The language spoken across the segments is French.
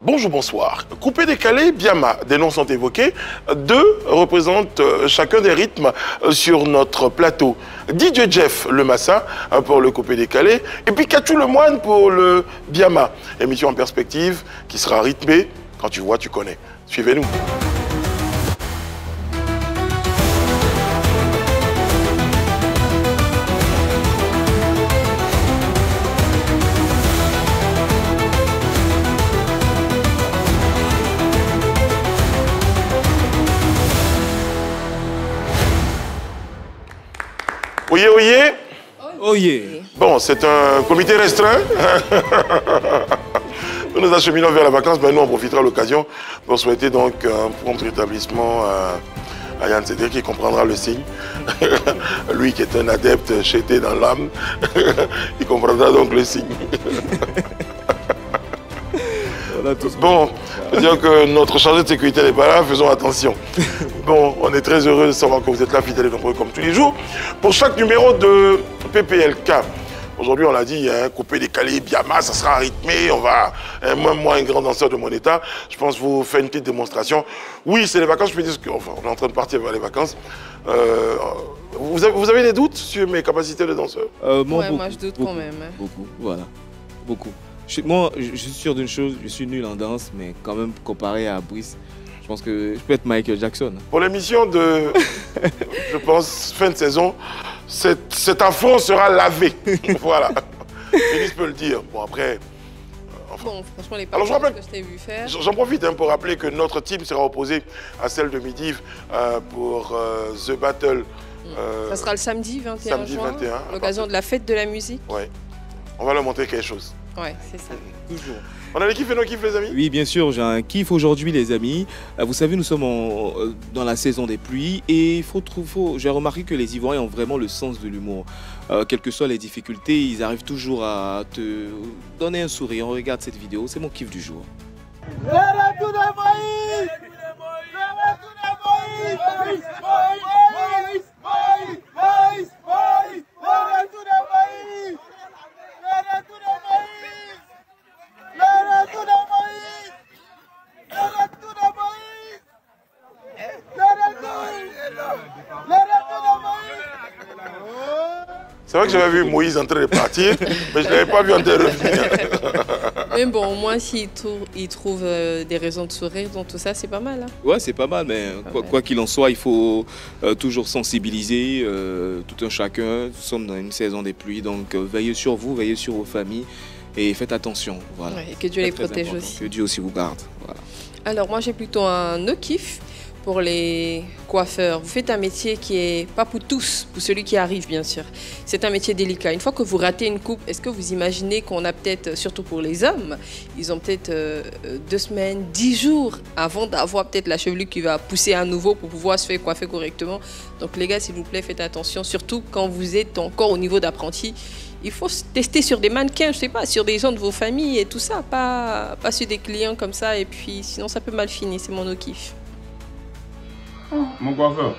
Bonjour, bonsoir. Coupé, décalé, Biama, des noms sont évoqués. Deux représentent chacun des rythmes sur notre plateau. DJ Jeff, le Massa, pour le coupé, décalé. Et puis Kachou le Moine pour le Biama. Émission en perspective qui sera rythmée. Quand tu vois, tu connais. Suivez-nous. Oyez, oyez. Oyez. Bon, c'est un comité restreint. Nous nous acheminons vers la vacance. Ben, nous, on profitera de l'occasion pour souhaiter donc un prompt rétablissement à Yann Cédric qui comprendra le signe. Lui qui est un adepte chété dans l'âme, il comprendra donc le signe. Bon, dire que notre chargé de sécurité n'est pas là, faisons attention. Bon, on est très heureux de savoir que vous êtes là, fidèles et nombreux comme tous les jours, pour chaque numéro de PPLK. Aujourd'hui, on l'a dit, hein, coupé, décalé, Biama, ça sera rythmé, on va, même moi, un grand danseur de mon état, je pense vous faire une petite démonstration. Oui, c'est les vacances, je peux dire qu'on est en train de partir vers les vacances. Vous avez des doutes sur mes capacités de danseur? Moi, je doute quand même. Hein. Beaucoup, voilà, beaucoup. Moi, je suis sûr d'une chose, je suis nul en danse, mais quand même, comparé à Brice, je pense que je peux être Michael Jackson. Pour l'émission de, je pense, fin de saison, cet affront sera lavé. Voilà. Félix peut le dire. Bon, après... Bon, franchement, les parcours que je t'ai vu faire... J'en profite hein, pour rappeler que notre team sera opposée à celle de Midiv pour The Battle. Ça sera le samedi 21 juin, l'occasion de la fête de la musique. Ouais. On va leur montrer quelque chose. Ouais, c'est ça. Toujours. On a les kiffs et nos kiffs, les amis? Oui, bien sûr, j'ai un kiff aujourd'hui, les amis. Vous savez, nous sommes dans la saison des pluies et j'ai remarqué que les Ivoiriens ont vraiment le sens de l'humour. Quelles que soient les difficultés, ils arrivent toujours à te donner un sourire. On regarde cette vidéo, c'est mon kiff du jour. C'est vrai que j'avais vu Moïse en train de partir, mais je ne l'avais pas vu en train de revenir. Mais bon, au moins, s'il trouve des raisons de sourire dans tout ça, c'est pas mal. Hein. Ouais, c'est pas mal, mais quoi qu'il en soit, il faut toujours sensibiliser tout un chacun. Nous sommes dans une saison des pluies, donc veillez sur vous, veillez sur vos familles et faites attention. Voilà. Ouais, et que Dieu les protège aussi. Que Dieu aussi vous garde. Voilà. Alors, moi, j'ai plutôt un no kiff pour les coiffeurs. Vous faites un métier qui est pas pour tous, pour celui qui arrive bien sûr. C'est un métier délicat. Une fois que vous ratez une coupe, est-ce que vous imaginez qu'on a peut-être, surtout pour les hommes, ils ont peut-être 2 semaines, 10 jours avant d'avoir peut-être la chevelure qui va pousser à nouveau pour pouvoir se faire coiffer correctement. Donc les gars, s'il vous plaît, faites attention, surtout quand vous êtes encore au niveau d'apprenti. Il faut se tester sur des mannequins, je sais pas, sur des gens de vos familles et tout ça, pas sur des clients comme ça, et puis sinon ça peut mal finir, c'est mon no kiff. Mon coiffeur,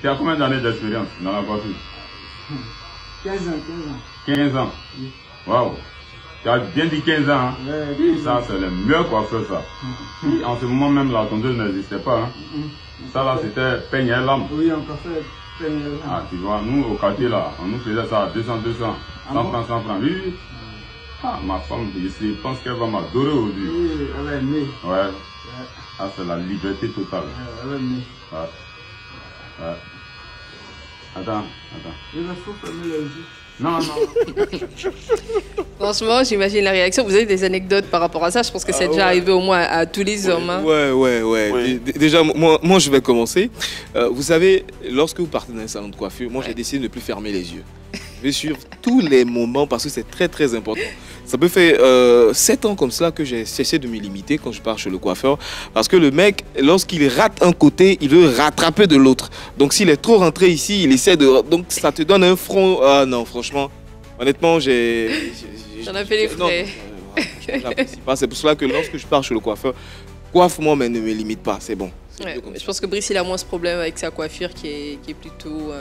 tu as combien d'années d'expérience dans la coiffure? 15 ans. 15 ans. Waouh. Tu as bien dit 15 ans. Hein? Ça, c'est le meilleur coiffeur, ça. En ce moment même, la tondeuse n'existait pas. Hein? Ça, là, c'était peigne à l'âme. Oui, on fait peigne à l'âme. Ah, tu vois, nous, au quartier, là, on nous faisait ça à 200, 100 francs, 100 francs. Oui. Ah, ma femme, je pense qu'elle va m'adorer aujourd'hui. Oui, elle va aimer. Ouais. Ah, c'est la liberté totale. Ouais. Attends. Il faut fermer les yeux. Non. Franchement, j'imagine la réaction. Vous avez des anecdotes par rapport à ça? Je pense que c'est déjà arrivé au moins à tous les hommes. Hein. Ouais. Oui. Déjà, moi, je vais commencer. Vous savez, lorsque vous partez dans un salon de coiffure, moi, j'ai décidé de ne plus fermer les yeux. Je vais suivre tous les moments parce que c'est très, très important. Ça peut faire 7 ans comme ça que j'ai cessé de me limiter quand je pars chez le coiffeur. Parce que le mec, lorsqu'il rate un côté, il veut rattraper de l'autre. Donc s'il est trop rentré ici, il essaie de... Donc ça te donne un front... Ah non, franchement, honnêtement, J'en ai fait les frais. J'apprécie pas. C'est pour cela que lorsque je pars chez le coiffeur, coiffe-moi mais ne me limite pas, c'est bon. Ouais, je pense que Brice, il a moins ce problème avec sa coiffure qui est plutôt...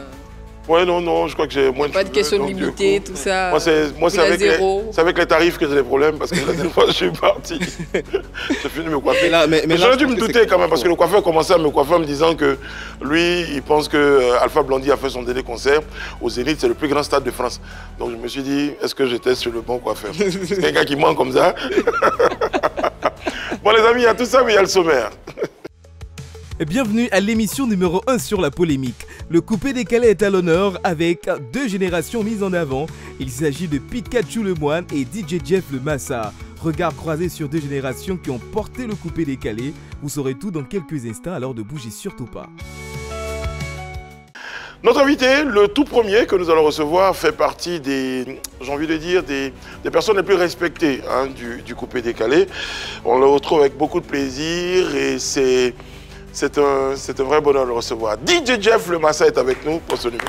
Ouais, non, je crois que j'ai moins de Pas de cheveux, question de donc, du limiter, coup, tout ça. Moi, c'est zéro. avec les tarifs que j'ai des problèmes parce que la dernière fois, je suis parti. J'ai fini de me coiffer. Mais J'aurais dû me douter quand même parce que le coiffeur commençait à me coiffer en me disant que lui, il pense que Alpha Blondy a fait son dernier concert au Zénith, c'est le plus grand stade de France. Donc je me suis dit, est-ce que j'étais sur le bon coiffeur? C'est quelqu'un qui ment comme ça. Bon les amis, il y a tout ça, mais il y a le sommaire. Bienvenue à l'émission numéro 1 sur la polémique. Le coupé décalé est à l'honneur avec deux générations mises en avant. Il s'agit de Pikachu le Moine et DJ Jeff le Massa. Regard croisé sur deux générations qui ont porté le coupé décalé. Vous saurez tout dans quelques instants, alors ne bougez surtout pas. Notre invité, le tout premier que nous allons recevoir, fait partie des, j'ai envie de dire, des personnes les plus respectées hein, du coupé décalé. On le retrouve avec beaucoup de plaisir et c'est un vrai bonheur de le recevoir. DJ Jeff le Massa est avec nous pour ce numéro.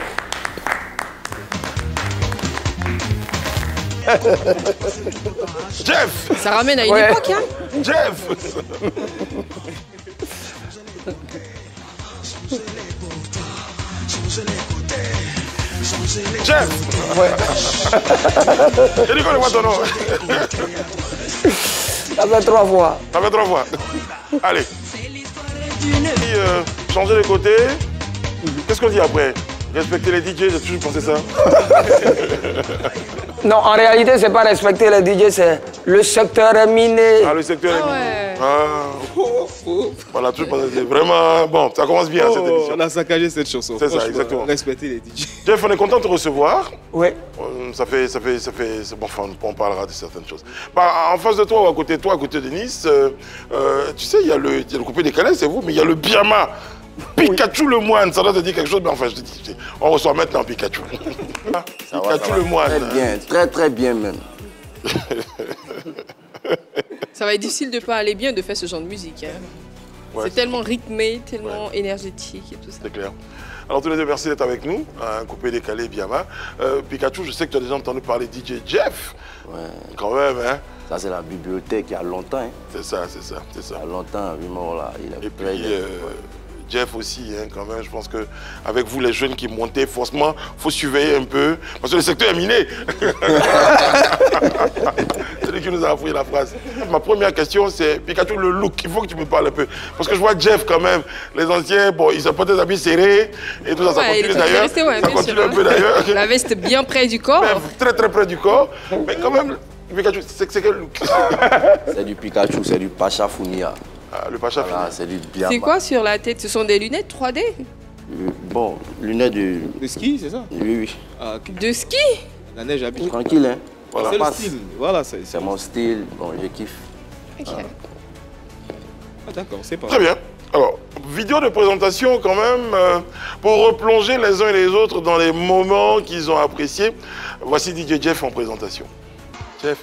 Jeff! Ça ramène à une époque, hein? Jeff! Jeff! J'ai dit qu'on ne voit ton nom. Ça fait 3 fois. Ça fait 3 fois. Allez. Changer de côté. Qu'est-ce qu'on dit après? Respecter les DJ, j'ai toujours pensé ça. Non, en réalité, c'est pas respecter les DJ, c'est le secteur est miné. Ah, le secteur est miné. Ouais. Ah. Voilà, toujours pensé. C'est vraiment. Bon, ça commence bien cette émission. On a saccagé cette chanson. C'est ça, exactement. Respecter les DJ. Jeff, on est content de te recevoir. Oui. Ça fait. Bon, enfin, on parlera de certaines choses. Bah, en face de toi ou à côté de toi, à côté de Nice, tu sais, il y a le coupé décalé, c'est vous, mais il y a le Biama. Pikachu le Moine, ça doit te dire quelque chose, mais enfin, je te dis, on reçoit maintenant Pikachu. Pikachu le Moine. Très bien, très bien même. Ça va être difficile de pas aller bien de faire ce genre de musique. Hein. Ouais, c'est tellement rythmé, tellement énergétique et tout ça. C'est clair. Alors tous les deux, merci d'être avec nous. Un coupé décalé, Biama. Pikachu, je sais que tu as déjà entendu parler de DJ Jeff. Ouais. Quand même, hein. Ça, c'est la bibliothèque il y a longtemps. Hein. C'est ça. Il y a longtemps, vraiment, là. Il a Et puis, Jeff aussi, hein, quand même, je pense qu'avec vous, les jeunes qui montaient, forcément, il faut surveiller un peu, parce que le secteur est miné. C'est lui qui nous a appris la phrase. Ma première question, c'est, Pikachu, le look, il faut que tu me parles un peu. Parce que je vois Jeff, quand même, les anciens, bon, ils ont pas des habits serrés, et tout ça, ça continue d'ailleurs. Ça continue un peu d'ailleurs. La veste bien près du corps. Très, très près du corps. Mais quand même, Pikachu, c'est quel look? C'est du Pikachu, c'est du Pacha Founia. Ah, le Pacha Voilà, c'est du Biama. C'est quoi sur la tête? Ce sont des lunettes 3D? Bon, lunettes de... Le ski, c'est ça? Oui. Ah, ok. De ski? La neige habite. Tranquille, hein. Voilà. C'est le Passe. style. Voilà, C'est mon style, bon, je kiffe. Ok. Ah, d'accord, c'est pas Très bien. Alors, vidéo de présentation quand même, pour replonger les uns et les autres dans les moments qu'ils ont appréciés. Voici DJ Jeff en présentation. Jeff,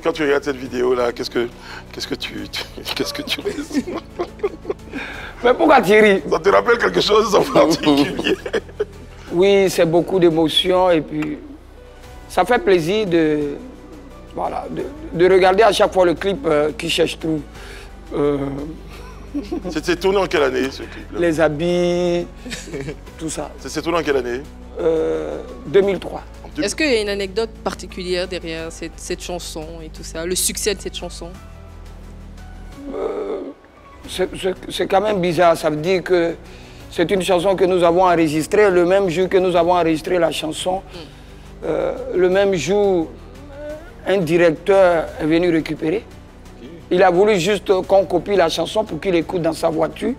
quand tu regardes cette vidéo-là, qu'est-ce que tu ressens? Mais pourquoi tu ris? Ça te rappelle quelque chose en particulier? Oui, c'est beaucoup d'émotions et puis ça fait plaisir de regarder à chaque fois le clip qui cherche tout. C'était tourné en quelle année ce clip-là? Les habits, tout ça. C'est tourné en quelle année? 2003. Est-ce qu'il y a une anecdote particulière derrière cette chanson et tout ça, le succès de cette chanson? C'est quand même bizarre, ça veut dire que c'est une chanson que nous avons enregistrée le même jour que nous avons enregistré la chanson. Le même jour, un directeur est venu récupérer. Il a voulu juste qu'on copie la chanson pour qu'il écoute dans sa voiture.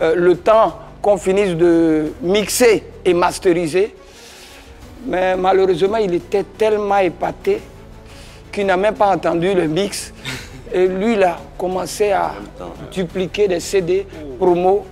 Le temps qu'on finisse de mixer et masteriser. Mais malheureusement, il était tellement épaté qu'il n'a même pas entendu le mix. Et lui, il a commencé à dupliquer des CD promo.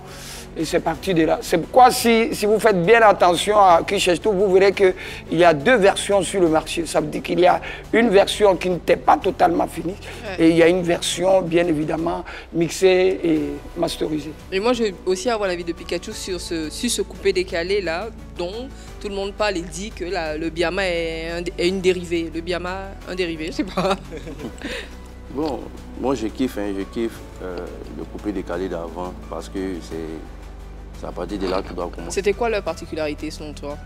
Et c'est parti de là. C'est pourquoi si vous faites bien attention à Qui cherche tout, vous verrez qu'il y a 2 versions sur le marché. Ça veut dire qu'il y a une version qui n'était pas totalement finie. Et il y a une version, bien évidemment, mixée et masterisée. Et moi, je veux aussi avoir l'avis de Pikachu sur ce coupé décalé là, dont tout le monde parle et dit que le Biama est une dérivée. Le Biama, un dérivé, je sais pas. Bon, moi je kiffe le coupé décalé d'avant parce que C'est à partir de là que tu dois commencer. C'était quoi leur particularité selon toi?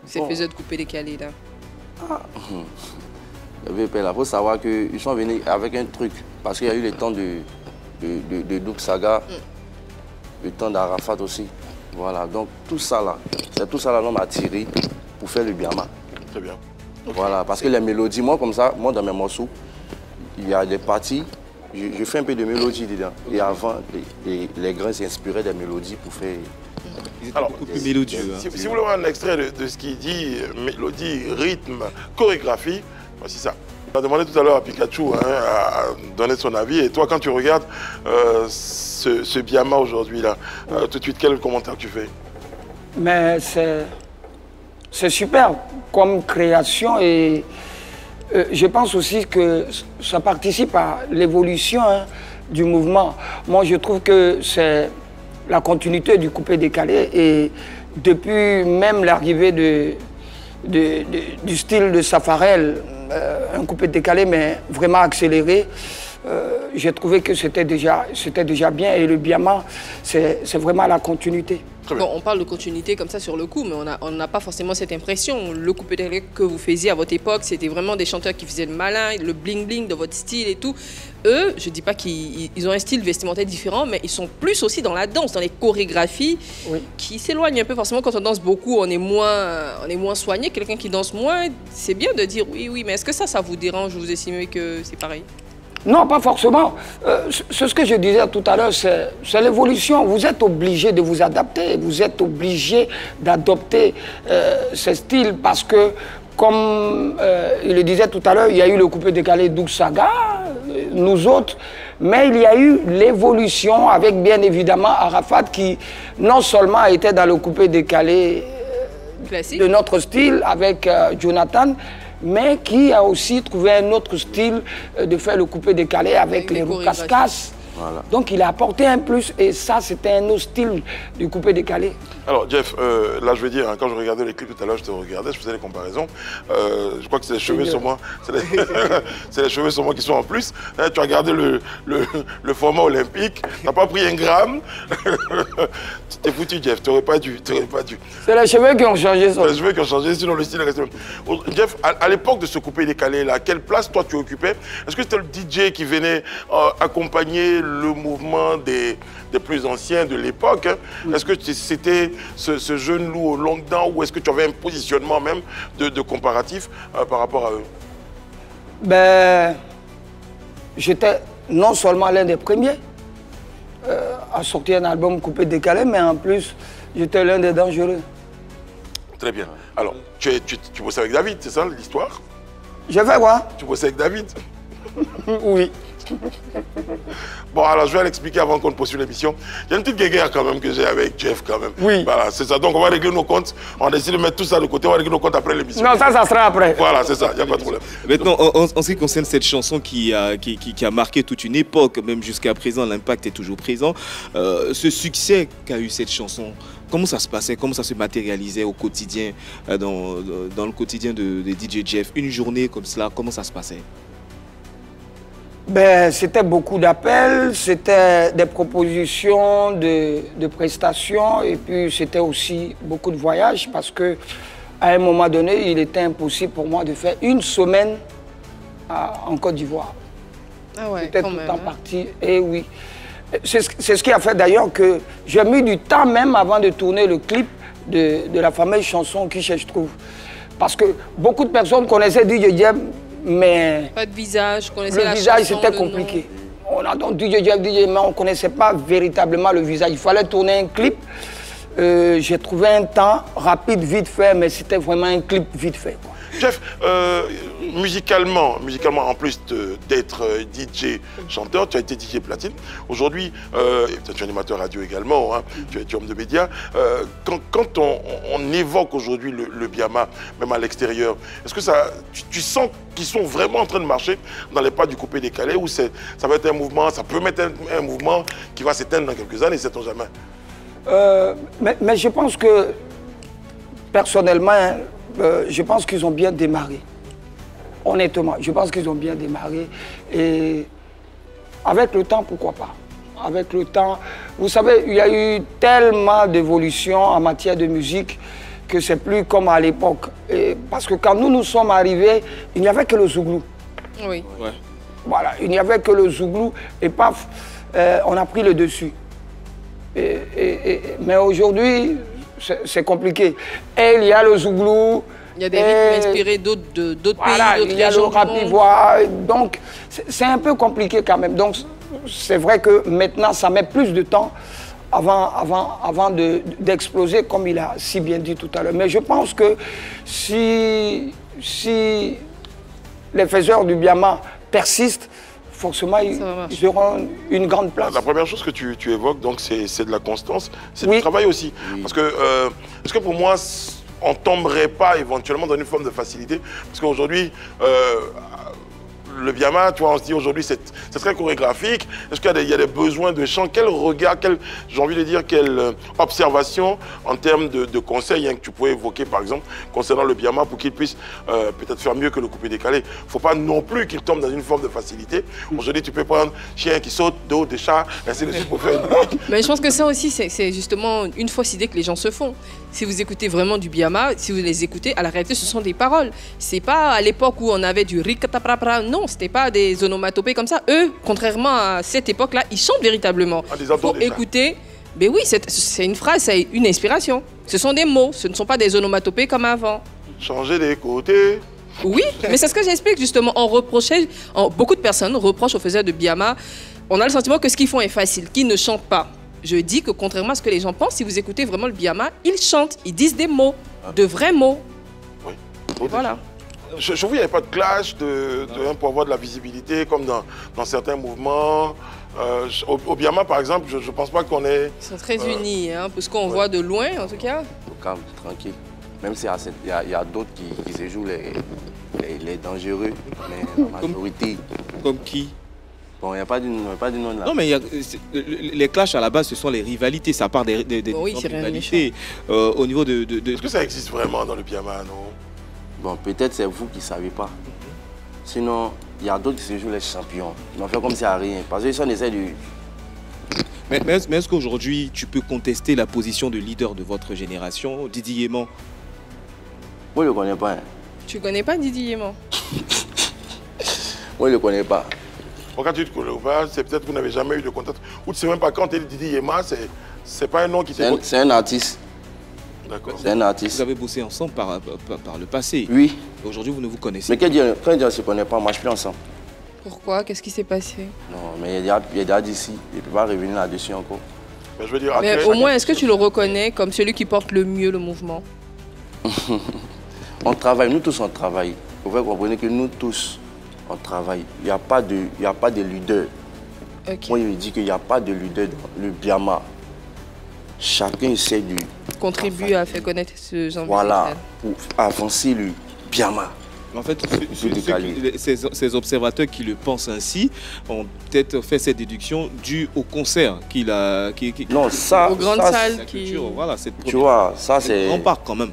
Ces faiseurs de coupé décalé là. Il faut savoir qu'ils sont venus avec un truc. Parce qu'il y a eu le temps de Douk Saga, le temps d'Arafat aussi. Voilà, donc tout ça là, c'est tout ça là qu'on m'a tiré pour faire le Biama. Très bien. Voilà, parce que les mélodies, moi comme ça, moi dans mes morceaux, il y a des parties, je fais un peu de mélodie dedans. Et avant, les grains s'inspiraient des mélodies pour faire... Ils étaient beaucoup plus mélodieux. Si vous voulez voir un extrait de ce qu'il dit, mélodie, rythme, chorégraphie, voici ça. On a demandé tout à l'heure à Pikachu à donner son avis. Et toi, quand tu regardes ce Biama aujourd'hui, là, tout de suite, quel commentaire tu fais? Mais c'est super comme création et je pense aussi que ça participe à l'évolution du mouvement. Moi, je trouve que c'est la continuité du coupé décalé et depuis même l'arrivée du style de Safarel, un coupé décalé mais vraiment accéléré, j'ai trouvé que c'était déjà bien et le Biama, c'est vraiment la continuité. Bon, on parle de continuité comme ça sur le coup, mais on n'a pas forcément cette impression. Le coupé décalé que vous faisiez à votre époque, c'était vraiment des chanteurs qui faisaient le malin, le bling-bling de votre style et tout. Eux, je ne dis pas qu'ils ont un style vestimentaire différent, mais ils sont plus aussi dans la danse, dans les chorégraphies, qui s'éloignent un peu. Forcément, quand on danse beaucoup, on est moins soigné. Quelqu'un qui danse moins, c'est bien de dire oui, mais est-ce que ça vous dérange? Vous estimez que c'est pareil? Non, pas forcément. C'est ce que je disais tout à l'heure, c'est l'évolution. Vous êtes obligé de vous adapter, vous êtes obligé d'adopter ce style parce que, comme il le disait tout à l'heure, il y a eu le coupé décalé Douk Saga, nous autres, mais il y a eu l'évolution avec bien évidemment Arafat qui non seulement était dans le coupé décalé de notre style avec Jonathan, mais qui a aussi trouvé un autre style de faire le coupé décalé avec les roues casse-casse. Voilà. Donc il a apporté un plus et ça c'était un autre style du coupé décalé. Alors Jeff, là je veux dire, quand je regardais les clips tout à l'heure, je te regardais, je faisais les comparaisons. Je crois que c'est les cheveux sur moi. C'est les cheveux sur moi qui sont en plus. Là, tu as regardé le format olympique, tu n'as pas pris un gramme. Tu t'es foutu Jeff, tu n'aurais pas dû. C'est les cheveux qui ont changé. C'est les cheveux qui ont changé, sinon le style reste le même. Jeff, à l'époque de ce coupé décalé là, quelle place toi tu occupais? Est-ce que c'était le DJ qui venait accompagner le mouvement des plus anciens de l'époque? Est-ce que c'était ce jeune loup aux longues dents ou est-ce que tu avais un positionnement même de comparatif par rapport à eux? Ben, j'étais non seulement l'un des premiers à sortir un album coupé décalé, mais en plus, j'étais l'un des dangereux. Très bien. Alors, tu bossais avec David, c'est ça l'histoire? Je fais quoi? Tu bossais avec David? Oui. Bon, alors je vais l'expliquer avant qu'on poursuive l'émission. Il y a une petite guéguerre quand même que j'ai avec Jeff quand même. Oui. Voilà, c'est ça. Donc on va régler nos comptes. On a décidé de mettre tout ça de côté. On va régler nos comptes après l'émission. Non, ça sera après. Voilà, c'est ça. Il n'y a pas de problème. Maintenant, en ce qui concerne cette chanson qui a marqué toute une époque, même jusqu'à présent, l'impact est toujours présent. Ce succès qu'a eu cette chanson, comment ça se passait? Comment ça se matérialisait au quotidien, dans le quotidien de DJ Jeff? Une journée comme cela, comment ça se passait? Ben, c'était beaucoup d'appels, c'était des propositions de prestations et puis c'était aussi beaucoup de voyages parce que à un moment donné, il était impossible pour moi de faire une semaine en Côte d'Ivoire. Ah ouais, j'étais tout le temps parti, et oui. C'est ce qui a fait d'ailleurs que j'ai mis du temps même avant de tourner le clip de la fameuse chanson Qui cherche trouve. Parce que beaucoup de personnes connaissaient DJ Jeff, mais pas de visage, connaissait le visage c'était compliqué. On a donc DJ Jeff, mais on ne connaissait pas véritablement le visage. Il fallait tourner un clip. J'ai trouvé un temps rapide, vite fait, mais c'était vraiment un clip vite fait, quoi. Jeff, musicalement, en plus d'être DJ chanteur, tu as été DJ platine. Aujourd'hui, tu es animateur radio également, hein, tu es homme de médias. Quand on évoque aujourd'hui le Biama, même à l'extérieur, est-ce que tu sens qu'ils sont vraiment en train de marcher dans les pas du coupé décalé ou ça va être un mouvement, ça peut être un mouvement qui va s'éteindre dans quelques années, sait-on jamais? Mais je pense que, personnellement, je pense qu'ils ont bien démarré. Honnêtement, je pense qu'ils ont bien démarré. Et avec le temps, pourquoi pas? avec le temps. Vous savez, il y a eu tellement d'évolution en matière de musique que c'est plus comme à l'époque. Parce que quand nous sommes arrivés, il n'y avait que le zouglou. Oui. Ouais. Voilà, il n'y avait que le zouglou et paf, on a pris le dessus. Mais aujourd'hui, c'est compliqué. Et il y a le zouglou. Il y a des rythmes inspirés d'autres voilà, pays, d'autres régions. il y a le rapivois. Donc, c'est un peu compliqué quand même. Donc, c'est vrai que maintenant, ça met plus de temps avant d'exploser, comme il a si bien dit tout à l'heure. Mais je pense que si les faiseurs du Biama persistent, forcément, ils auront une grande place. La première chose que tu évoques, donc, c'est de la constance, c'est Oui. du travail aussi. Oui. Parce que, est-ce que pour moi, on ne tomberait pas éventuellement dans une forme de facilité? Parce qu'aujourd'hui, le Biama, tu vois, on se dit aujourd'hui, c'est très chorégraphique. Est-ce qu'il y a des besoins de chant? Quel regard, j'ai envie de dire, quelle observation en termes de conseils que tu pourrais évoquer, par exemple, concernant le Biama pour qu'il puisse peut-être faire mieux que le coupé-décalé? Il ne faut pas non plus qu'il tombe dans une forme de facilité. Aujourd'hui, tu peux prendre chien qui saute, dos, des chats, ainsi de suite pour faire une musique. Mais je pense que ça aussi, c'est justement une fausse idée que les gens se font. Si vous écoutez vraiment du Biama, si vous les écoutez, à la réalité, ce sont des paroles. C'est pas à l'époque où on avait du ricataprapra, non, c'était pas des onomatopées comme ça. Eux, contrairement à cette époque-là, ils chantent véritablement. Il faut écouter. Mais oui, c'est une phrase, c'est une inspiration. Ce sont des mots, ce ne sont pas des onomatopées comme avant. Changer des côtés. Oui, mais c'est ce que j'explique justement. Beaucoup de personnes reprochent aux faiseurs de Biama. On a le sentiment que ce qu'ils font est facile, qu'ils ne chantent pas. Je dis que contrairement à ce que les gens pensent, si vous écoutez vraiment le Biama, ils chantent, ils disent des mots, de vrais mots. Oui. Voilà. Je trouve qu'il n'y avait pas de clash pour avoir de la visibilité comme dans certains mouvements. Au Biama, par exemple, je ne pense pas qu'on est... Ils sont très unis, hein, parce qu'on voit de loin, en tout cas. Calme, tranquille. Même s'il y a d'autres qui se jouent les dangereux, mais la majorité... Comme qui? Bon, il n'y a pas de nom là. Non, mais les clashs à la base, ce sont les rivalités. Ça part des oui, c'est rivalités. Au niveau de... Est-ce que ça existe vraiment dans le Biama, non? Bon, peut-être c'est vous qui ne savez pas. Sinon, il y a d'autres qui se jouent les champions. Ils vont faire comme s'il n'y a rien. Parce que ça, on essaie de... Mais est-ce qu'aujourd'hui, tu peux contester la position de leader de votre génération, Didi Yéman? Moi, je ne le connais pas. Hein. Tu ne connais pas Didi Yéman? Moi, je ne le connais pas. Quand tu te connais pas, c'est peut-être que vous n'avez jamais eu de contact. Ou tu ne sais même pas quand tu es Didi Yéman, c'est pas un nom qui t'évoque. C'est un artiste. D'accord. C'est un artiste. Vous avez bossé ensemble par le passé. Oui. Aujourd'hui, vous ne vous connaissez pas. Mais quand on ne se connaît pas, on ne marche plus ensemble. Pourquoi? Qu'est-ce qui s'est passé? Non, mais il y a des dates d'ici. Il ne peut pas revenir là-dessus encore. Mais je veux dire, mais au moins, est-ce que tu le reconnais comme celui qui porte le mieux le mouvement? On travaille, nous tous on travaille. Vous pouvez comprendre que nous tous on travaille. Il n'y a pas de leader. Okay. Moi, je dis qu'il n'y a pas de leader dans le Biama. Chacun essaie de contribue à faire connaître ce genre voilà, pour avancer le Biama. En fait, ces observateurs qui le pensent ainsi ont peut-être fait cette déduction due au concert qu'il a... non, ça... Aux grandes salles la culture, voilà, tu vois, ça c'est... On part quand même.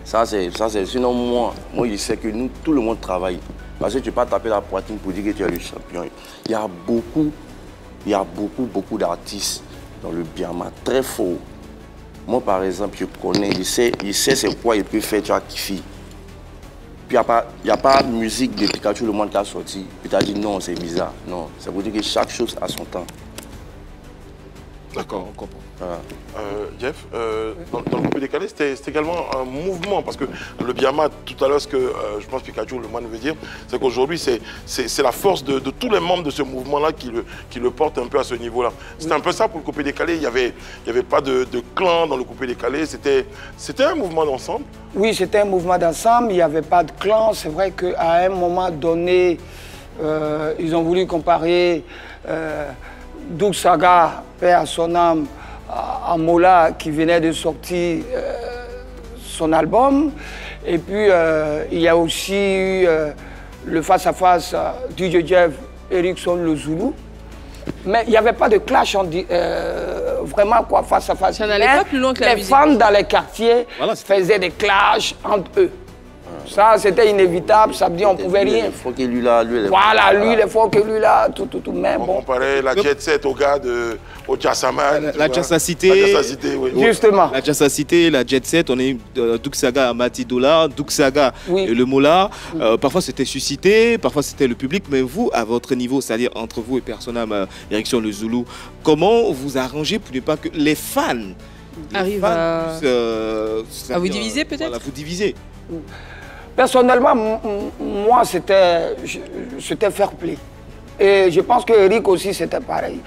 Ça c'est... Sinon, moi, je sais que nous, tout le monde travaille. Parce que tu ne peux pas taper la poitrine pour dire que tu es le champion. Il y a beaucoup d'artistes dans le Biama, très fort. Moi, par exemple, je connais, je sais c'est quoi il peut faire, tu as kiffé. Puis il n'y a pas de musique de Pikachu le monde qui a sorti. Puis tu as dit non, c'est bizarre. Non, ça veut dire que chaque chose a son temps. D'accord, on comprend. Voilà. Jeff, dans le coupé décalé, c'est également un mouvement, parce que le Biama, tout à l'heure, ce que je pense Pikachu, le moine, veut dire, c'est qu'aujourd'hui, c'est la force de tous les membres de ce mouvement-là qui le portent un peu à ce niveau-là. C'était un peu ça pour le coupé décalé, il n'y avait pas de clan dans le coupé décalé, c'était un mouvement d'ensemble. Oui, c'était un mouvement d'ensemble, il n'y avait pas de clan. C'est vrai qu'à un moment donné, ils ont voulu comparer Doug Saga, paix à son âme, à Mola qui venait de sortir son album. Et puis il y a aussi eu le face-à-face DJ Jeff, Erickson, le Zoulou. Mais il n'y avait pas de clash, vraiment quoi, face-à-face. Ça n'allait pas plus loin que la musique. Les fans dans les quartiers faisaient des clashs entre eux. Ça, c'était inévitable, ça veut dire on ne pouvait rien. Il faut que lui là, lui, Voilà, lui, il faut que lui là, tout. Mais On bon. comparait la jet set au gars au Chassaman. La Chassacité. Oui. Justement. La Chassacité, la Jet Set, on a eu Doug Saga à Mati Dollar, Doug Saga et le Mola. Parfois c'était suscité, parfois c'était le public, mais vous, à votre niveau, c'est-à-dire entre vous et Persona, direction le Zoulou, comment vous arrangez pour ne pas que les fans arrivent à vous diviser peut-être voilà, vous diviser. Personnellement, moi, c'était fair play. Et je pense que Eric aussi, c'était pareil.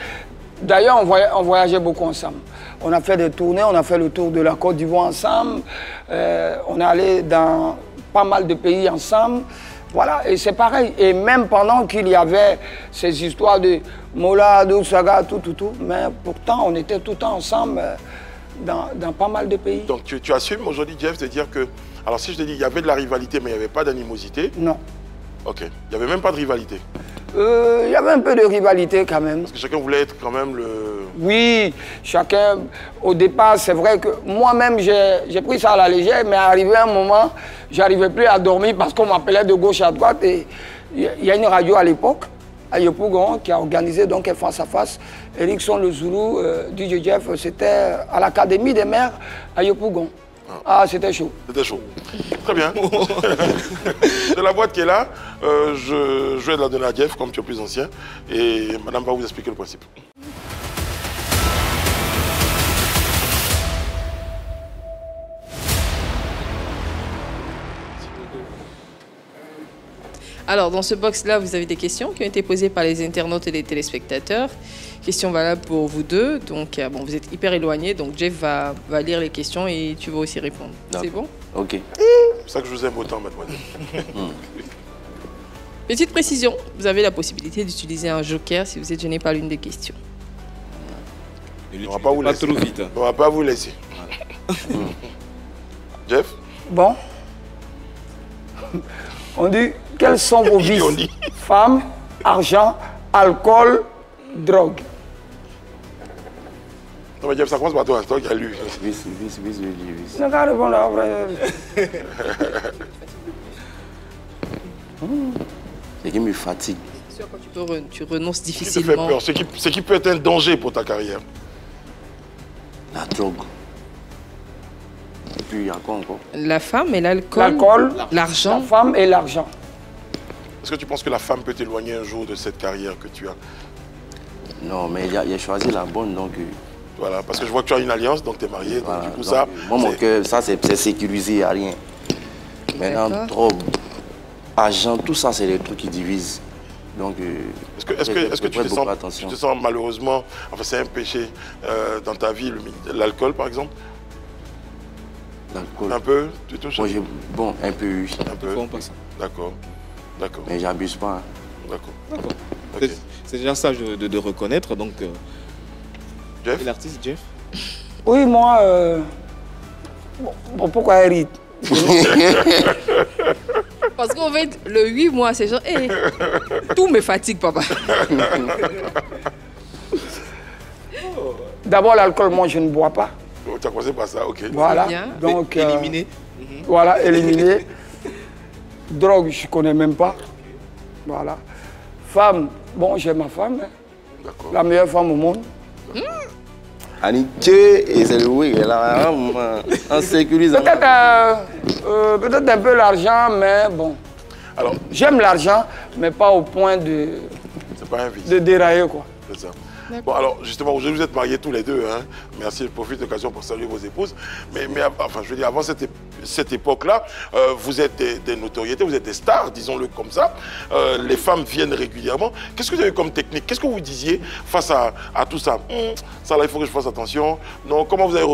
D'ailleurs, on voyageait beaucoup ensemble. On a fait des tournées, on a fait le tour de la Côte d'Ivoire ensemble. On est allé dans pas mal de pays ensemble. Voilà, et c'est pareil. Et même pendant qu'il y avait ces histoires de Mola, Doug Saga, tout, mais pourtant, on était tout le temps ensemble dans pas mal de pays. Donc tu assumes aujourd'hui, Jeff, de dire que... Alors si je te dis, il y avait de la rivalité, mais il n'y avait pas d'animosité. Non. Ok. Il n'y avait même pas de rivalité. Il y avait un peu de rivalité quand même. Parce que chacun voulait être quand même le... Oui, chacun... Au départ, c'est vrai que moi-même, j'ai pris ça à la légère, mais arrivé un moment, j'arrivais plus à dormir parce qu'on m'appelait de gauche à droite. Et il y a une radio à l'époque, à Yopougon, qui a organisé donc un face-à-face. Erickson Le Zoulou, DJ Jeff, c'était à l'Académie des maires à Yopougon. Ah, c'était chaud. C'était chaud. Très bien. C'est la boîte qui est là. Je vais la donner à Jeff, comme tu es plus ancien. Et madame va vous expliquer le principe. Alors, dans ce box-là, vous avez des questions qui ont été posées par les internautes et les téléspectateurs. Questions valables pour vous deux. Donc, bon, vous êtes hyper éloignés, donc Jeff va lire les questions et tu vas aussi répondre. C'est bon? Ok. C'est ça que je vous aime autant, mademoiselle. Petite précision, vous avez la possibilité d'utiliser un joker si vous êtes gêné par l'une des questions. On va pas vous laisser. Trop vite. On va pas vous laisser. Jeff? Bon. On dit, quels sont vos vices? Femmes, argent, alcool, drogue. Non mais Jeff, ça commence par toi, c'est toi qui as lu. Vice. Je n'ai qu'à répondre après. C'est qui me fatigue. C'est sûr, quand tu renonces Ce qui te fait difficilement. peur, ce qui peut être un danger pour ta carrière. La drogue. Et puis il y a quoi encore? La femme et l'alcool. L'alcool, l'argent. la femme et l'argent. Est-ce que tu penses que la femme peut t'éloigner un jour de cette carrière que tu as? Non, mais il a choisi la bonne, donc... Voilà, parce que je vois que tu as une alliance, donc tu es marié, voilà, donc du coup donc, ça... moi, mon cœur, ça c'est sécurisé, il n'y a rien. Maintenant, drogue, argent, tout ça, c'est des trucs qui divisent. Donc, est-ce que tu te sens malheureusement, enfin c'est un péché dans ta vie, l'alcool par exemple? L'alcool. Un peu? Tu touches? Moi, bon, un peu, oui. Un peu? D'accord. D'accord. Mais j'abuse pas. Hein. D'accord. Okay. C'est déjà ça de reconnaître, donc... Jeff? Et l'artiste, Jeff? Oui, moi... Bon, pourquoi Eric? Parce qu'en fait, le 8 mois, c'est genre, hey, tout me fatigue, papa. D'abord, l'alcool, moi, je ne bois pas. Tu as commencé par ça, ok. Voilà. Donc, éliminé. Voilà, éliminé. Drogue, je ne connais même pas. Voilà. Femme, bon, j'ai ma femme. Hein. La meilleure femme au monde. Annické, et c'est le oui, là, en sécurisant. Peut-être un peu l'argent, mais bon. Alors, j'aime l'argent, mais pas au point de dérailler, quoi. C'est ça. Bon, alors, justement, aujourd'hui, vous êtes mariés tous les deux. Hein. Merci, je profite de l'occasion pour saluer vos épouses. Mais enfin, je veux dire, avant cette époque-là, vous êtes des notoriétés, vous êtes des stars, disons-le comme ça. Les femmes viennent régulièrement. Qu'est-ce que vous avez comme technique? Qu'est-ce que vous disiez face à tout ça? Ça, là, il faut que je fasse attention. Non, comment vous avez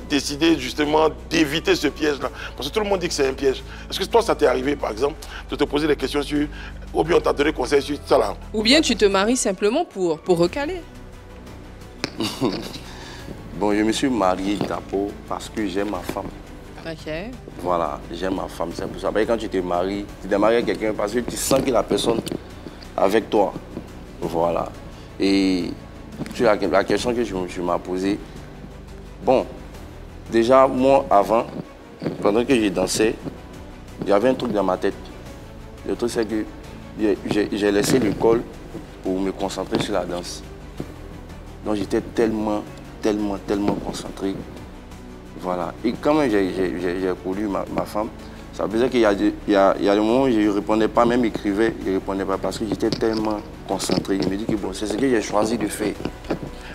décidé, justement, d'éviter ce piège-là? Parce que tout le monde dit que c'est un piège. Est-ce que toi, ça t'est arrivé, par exemple, de te poser des questions sur... Ou bien on t'a donné conseil sur ça, là? Ou bien tu te maries simplement pour recaler. Bon, je me suis marié d'abord parce que j'aime ma femme. Ok. Voilà, j'aime ma femme, c'est pour ça. Mais quand tu te maries à quelqu'un parce que tu sens que la personne avec toi. Voilà. Et sur la question que je m'as posée, bon, déjà, moi, avant, pendant que je dansais, il y avait un truc dans ma tête. Le truc, c'est que j'ai laissé l'école pour me concentrer sur la danse. Donc j'étais tellement concentré. Voilà. Et quand même j'ai connu ma femme, ça veut dire qu'il y a des moments où je ne répondais pas, même écrivais, je ne répondais pas parce que j'étais tellement concentré. Je me dis que bon, c'est ce que j'ai choisi de faire.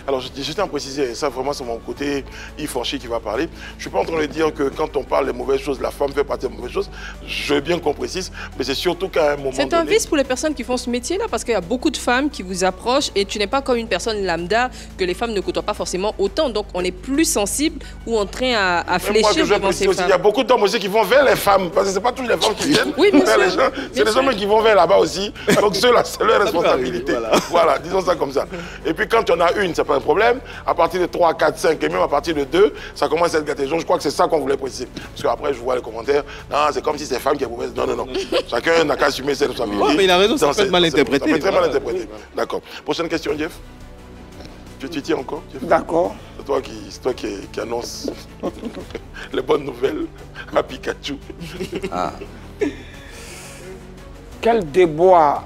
Alors, je tiens à préciser, et ça vraiment c'est mon côté Yves Franchi qui va parler. Je ne suis pas en train de dire que quand on parle des mauvaises choses, la femme fait partie des mauvaises choses. Je veux bien qu'on précise, mais c'est surtout qu'à un moment donné... C'est un vice pour les personnes qui font ce métier-là, parce qu'il y a beaucoup de femmes qui vous approchent et tu n'es pas comme une personne lambda que les femmes ne côtoient pas forcément autant. Donc, on est plus sensible ou en train à fléchir devant ces femmes. Il y a beaucoup d'hommes aussi qui vont vers les femmes, parce que ce n'est pas toutes les femmes qui viennent vers les gens. C'est les hommes qui vont vers là-bas aussi. Donc, ceux-là, c'est leur responsabilité. Voilà, disons ça comme ça. Et puis, quand il y en a une, c'est pas un problème. À partir de 3, 4, 5 et même à partir de 2, ça commence à être gâté. Je crois que c'est ça qu'on voulait préciser. Parce qu'après, je vois les commentaires. Non, c'est comme si c'est femme qui est mauvaise. Non, non, non. Chacun n'a qu'à assumer ses responsabilités. Oui, mais il a raison, ça peut être mal interprété. Ça peut être très mal interprété. D'accord. Prochaine question, Jeff. Tu tiens encore, Jeff? D'accord. C'est toi qui annonce les bonnes nouvelles à Pikachu. Ah. Quel déboire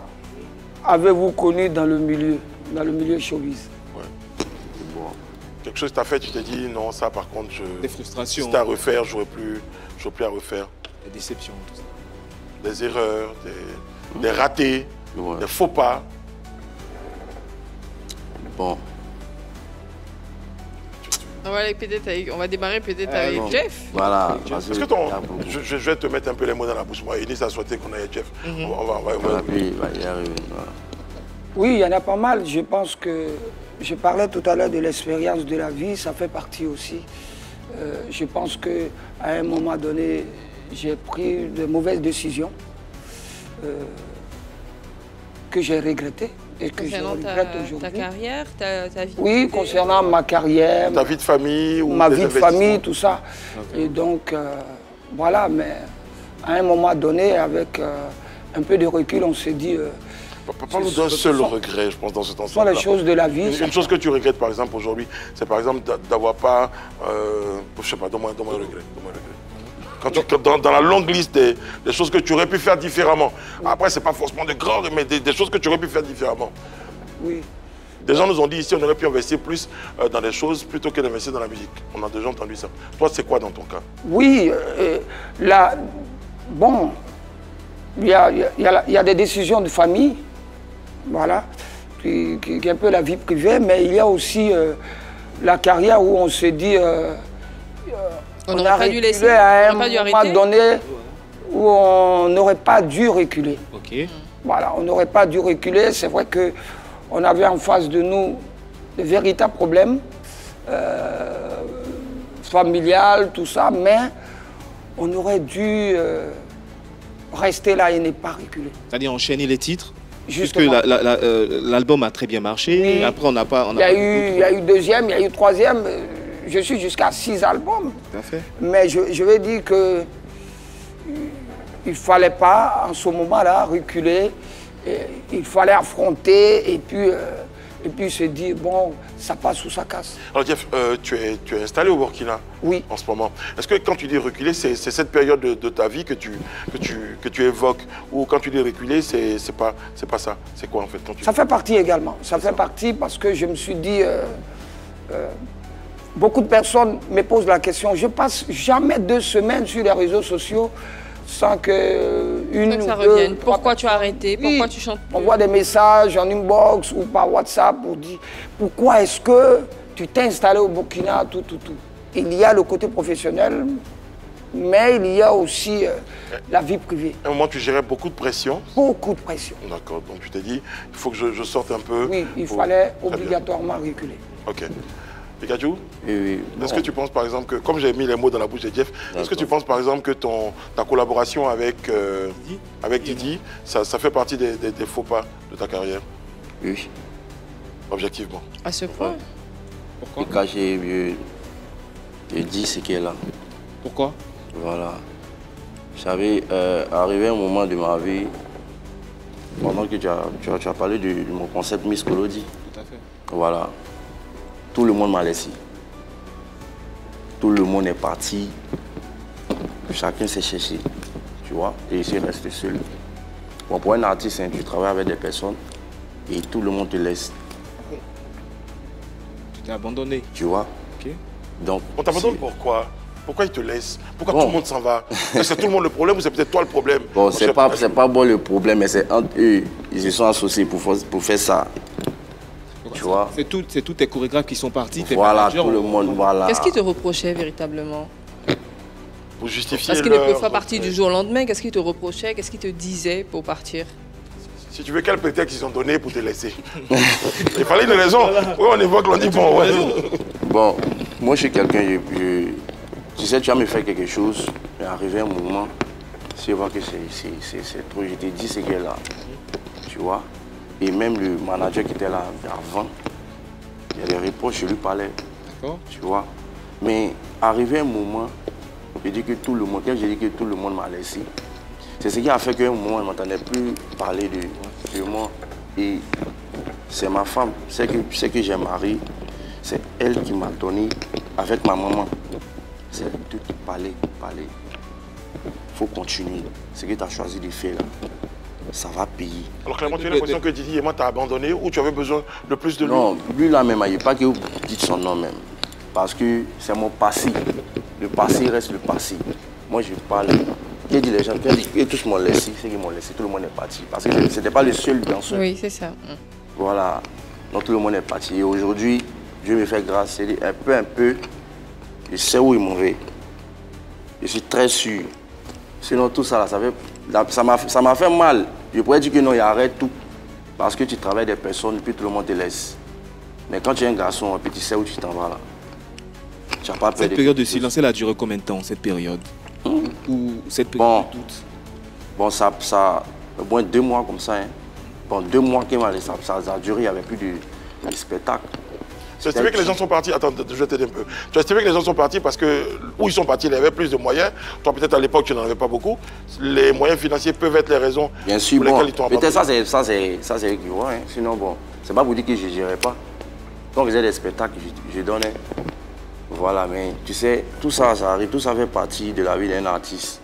avez-vous connu dans le milieu showbiz? Quelque chose que tu as fait, tu t'es dit non, ça par contre, des frustrations. Si c'était à refaire, je n'aurais plus à refaire. Des déceptions, tout ça. Des erreurs, des ratés, des faux pas. Bon. On va démarrer peut-être avec Jeff. Voilà. Est-ce que je vais te mettre un peu les mots dans la bouche. Moi, Eunice a souhaité qu'on aille Jeff. On va y arriver. Oui, il y en a pas mal. Je pense que je parlais tout à l'heure de l'expérience de la vie, ça fait partie aussi. Je pense qu'à un moment donné, j'ai pris de mauvaises décisions que j'ai regrettées et que je regrette aujourd'hui. Ta carrière, ta vie? Oui, concernant ma carrière, ta vie de famille, ou ma vie de famille, tout ça. Okay. Et donc, voilà, mais à un moment donné, avec un peu de recul, on s'est dit... Parle-nous d'un seul regret, je pense, dans ce temps-là. Ce sont les choses de la vie. Une chose que tu regrettes, par exemple, aujourd'hui, c'est par exemple d'avoir pas... je sais pas, donne-moi un regret. Quand dans la longue liste des choses que tu aurais pu faire différemment. Après, c'est pas forcément de grands, mais des choses que tu aurais pu faire différemment. Oui. Des gens nous ont dit ici, on aurait pu investir plus dans des choses plutôt que d'investir dans la musique. On a déjà entendu ça. Toi, c'est quoi dans ton cas? Oui, là, bon, il y a des décisions de famille. Voilà, qui est un peu la vie privée, mais il y a aussi la carrière où on s'est dit, on a reculé à un moment donné où on n'aurait pas dû reculer. Okay. Voilà, on n'aurait pas dû reculer. C'est vrai qu'on avait en face de nous de véritables problèmes familiales, tout ça, mais on aurait dû rester là et ne pas reculer. C'est-à-dire enchaîner les titres? Puisque Justement. l'album a très bien marché, oui. Après on n'a pas... Il y a eu deuxième, il y a eu troisième, je suis jusqu'à 6 albums. Tout à fait. Mais je vais dire que il ne fallait pas, en ce moment-là, reculer. Il fallait affronter et puis se dire, bon, ça passe ou ça casse. Alors Jeff, tu es installé au Burkina oui. En ce moment. Est-ce que quand tu dis reculer, c'est cette période de ta vie que tu évoques? Ou quand tu dis reculer, c'est pas ça? C'est quoi en fait Ça fait partie également. Ça fait partie parce que je me suis dit... beaucoup de personnes me posent la question. Je passe jamais 2 semaines sur les réseaux sociaux sans que ça revienne. Pourquoi tu as arrêté? Pourquoi tu chantes plus? On voit des messages en inbox ou par WhatsApp pour dire pourquoi est-ce que tu t'es installé au Burkina, tout. Il y a le côté professionnel, mais il y a aussi la vie privée. À un moment, tu gérais beaucoup de pression? Beaucoup de pression. D'accord, donc tu t'es dit, il faut que je sorte un peu. Oui, il fallait obligatoirement reculer. Ok. Pikachu, oui. Est-ce que tu penses par exemple que, comme j'ai mis les mots dans la bouche de Jeff, est-ce que tu penses par exemple que ta collaboration avec Didi, ça fait partie des faux pas de ta carrière? Oui. Objectivement. À ce point? Pourquoi? Quand j'ai dit ce qu'elle est là. Pourquoi? Voilà. J'avais arrivé un moment de ma vie, pendant que tu as parlé de mon concept Miss Kolodi. Tout à fait. Voilà. Tout le monde m'a laissé. Tout le monde est parti. Chacun s'est cherché. tu vois, et je reste seul. Bon, pour un artiste, hein, tu travailles avec des personnes et tout le monde te laisse. Tu t'es abandonné. Tu vois. Ok. Donc, On t'abandonne pourquoi? Pourquoi ils te laissent? Pourquoi bon. tout le monde s'en va? Est-ce que c'est tout le monde le problème ou c'est peut-être toi le problème? Bon, c'est pas bon le problème, mais c'est entre eux. Ils se sont associés pour faire ça. Tu vois. C'est tous tes chorégraphes qui sont partis. Voilà, managers, tout le monde, voilà. Qu'est-ce qu'ils te reprochaient véritablement? Pour justifier Parce qu'ils ne peuvent pas partir du jour au lendemain. Qu'est-ce qu'ils te reprochaient? Qu'est-ce qu'ils te disaient pour partir? Si tu veux, quel prétexte ils ont donné pour te laisser? Il fallait une raison. Oui, on évoque, on dit bon, ouais. Bon, moi je suis quelqu'un, tu sais, tu vas me faire quelque chose, mais arrivé un moment, si je vois que c'est trop, je te dis ce qu'elle est là. Tu vois? Et même le manager qui était là avant, il y a des reproches, je lui parlais. D'accord. Tu vois? Mais arrivé un moment, je dis que tout le monde, quand j'ai dit que tout le monde m'a laissé, c'est ce qui a fait qu'à un moment, je ne m'entendais plus parler de moi. Et c'est ma femme, c'est que j'ai marié, c'est elle qui m'a donné avec ma maman. C'est de parler. Il faut continuer. Ce que tu as choisi de faire là, ça va payer. Alors Clément, tu as l'impression que Didi et moi t'as abandonné ou tu avais besoin de plus de lui? Non, lui là même, il n'y a pas que vous dites son nom même. Parce que c'est mon passé. Le passé reste le passé. Moi je parle. J'ai dit les gens, que tous m'ont laissé, ceux qui m'ont laissé, tout le monde est parti. Parce que ce n'était pas le seul danseur. Oui, c'est ça. Voilà. Donc tout le monde est parti. Et aujourd'hui, Dieu me fait grâce. C'est un peu, je sais où il m'en va. Je suis très sûr. Sinon tout ça, ça m'a fait mal. Je pourrais dire que non, il arrête tout. Parce que tu travailles des personnes et puis tout le monde te laisse. Mais quand tu es un garçon, et puis tu sais où tu t'en vas là. Tu n'as pas peur. Cette période de silence, elle a duré combien de temps, cette période? Ou cette période de doute? Bon, ça au moins 2 mois comme ça. Hein. Bon, 2 mois qu'il m'a laissé, ça a duré, il n'y avait plus de spectacle. Tu as estimé que les gens sont partis, attends, je vais t'aider un peu. Tu as estimé que les gens sont partis parce que où ils sont partis, il y avait plus de moyens. Toi, peut-être à l'époque, tu n'en avais pas beaucoup. Les moyens financiers peuvent être les raisons bien sûr, pour lesquelles ils t'ont abandonné. Peut-être ça, c'est eux qui voient. Hein. Sinon, bon, c'est pas pour dire que je ne gérais pas. Quand on faisait des spectacles, je donnais. Voilà, mais tu sais, tout ça, ça arrive, tout ça fait partie de la vie d'un artiste.